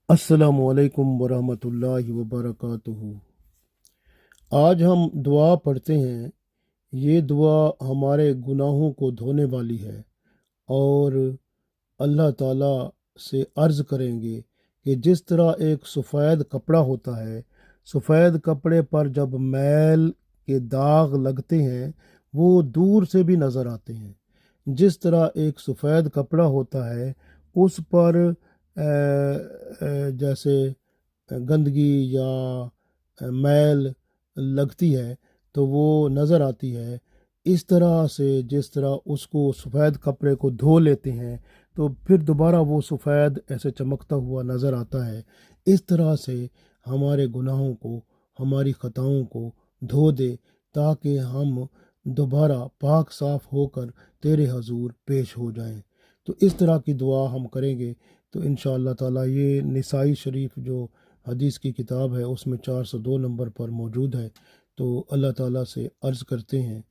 अस्सलामुअलैकुम वरहमतुल्लाहि वबरकातुहू। आज हम दुआ पढ़ते हैं। ये दुआ हमारे गुनाहों को धोने वाली है और अल्लाह ताला से अर्ज़ करेंगे कि जिस तरह एक सफ़ेद कपड़ा होता है, सफ़ेद कपड़े पर जब मैल के दाग लगते हैं वो दूर से भी नज़र आते हैं। जिस तरह एक सफ़ेद कपड़ा होता है उस पर जैसे गंदगी या मैल लगती है तो वो नज़र आती है। इस तरह से जिस तरह उसको सफ़ेद कपड़े को धो लेते हैं तो फिर दोबारा वो सफ़ेद ऐसे चमकता हुआ नज़र आता है। इस तरह से हमारे गुनाहों को, हमारी ख़ताओं को धो दे ताकि हम दोबारा पाक साफ़ होकर तेरे हजूर पेश हो जाएं। तो इस तरह की दुआ हम करेंगे तो इंशाअल्लाह ताला ये निसाई शरीफ जो हदीस की किताब है उसमें 402 नंबर पर मौजूद है। तो अल्लाह ताला से अर्ज़ करते हैं,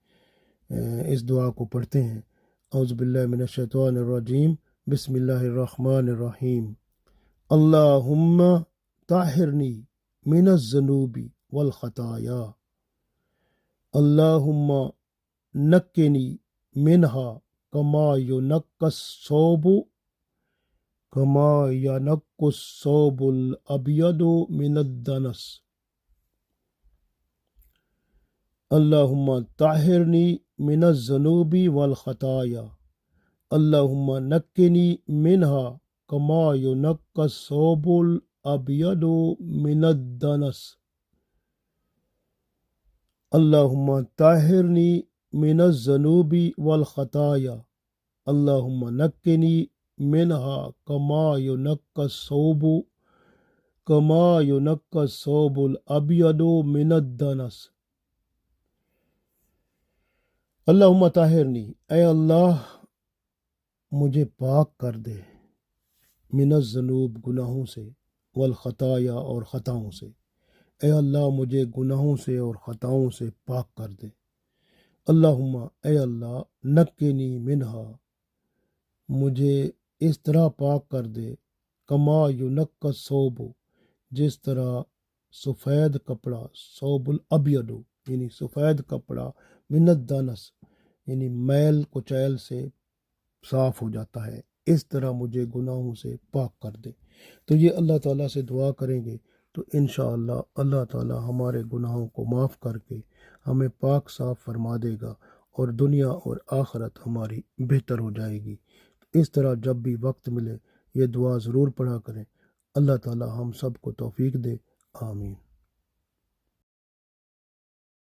इस दुआ को पढ़ते हैं। औज़ु बिल्लाहि मिनश शैतानिर रजीम, बिस्मिल्लाहिर रहमानिर रहीम। अल्लाहुम्मा ताहिरनी मिनज़ ज़ुनूबी वल खताया। अल्लाहुम्मा नक्किनी मिनहा कमा युनक्कस सौबु कमा यनक्कुस सौबुल अबयदु मिनद्दनस। अल्लाहुम्मा ताहिरनी मिनज़ ज़ुनूबी वल खताया। अल्लाहुम्मा नक्किनी मिनहा कमा युनक्कस सौबुल अबयदु मिनद्दनस। अल्लाहुम्मा ताहिरनी मिनज़ ज़ुनूबी वल खताया। अल्लाहुम्मा नक्किनी मिनहा कमा युनक्कस सौबुल अबयदु मिनद्दनस। अल्लाहुम्मा ताहिरनी, ऐ अल्लाह मुझे पाक कर दे, मिनज़ ज़ुनूब गुनाहों से, वल खताया और ख़ताओं से। ऐ अल्लाह मुझे गुनाहों से और ख़ताओं से पाक कर दे। अल्लाहुम्मा, ऐ अल्लाह, नक्किनी मिनहा, मुझे इस तरह पाक कर दे, कमा युनक्कस सौबु, जिस तरह सफ़ेद कपड़ा, सौबुल अबयदु यानी सफ़ेद कपड़ा, मिनत दानस यानी मैल कुचैल से साफ़ हो जाता है, इस तरह मुझे गुनाहों से पाक कर दे। तो ये अल्लाह ताला से दुआ करेंगे तो इंशाअल्लाह अल्लाह ताला हमारे गुनाहों को माफ़ करके हमें पाक साफ़ फरमा देगा और दुनिया और आखिरत हमारी बेहतर हो जाएगी। इस तरह जब भी वक्त मिले ये दुआ ज़रूर पढ़ा करें। अल्लाह ताला हम सब को तौफीक दे। आमीन।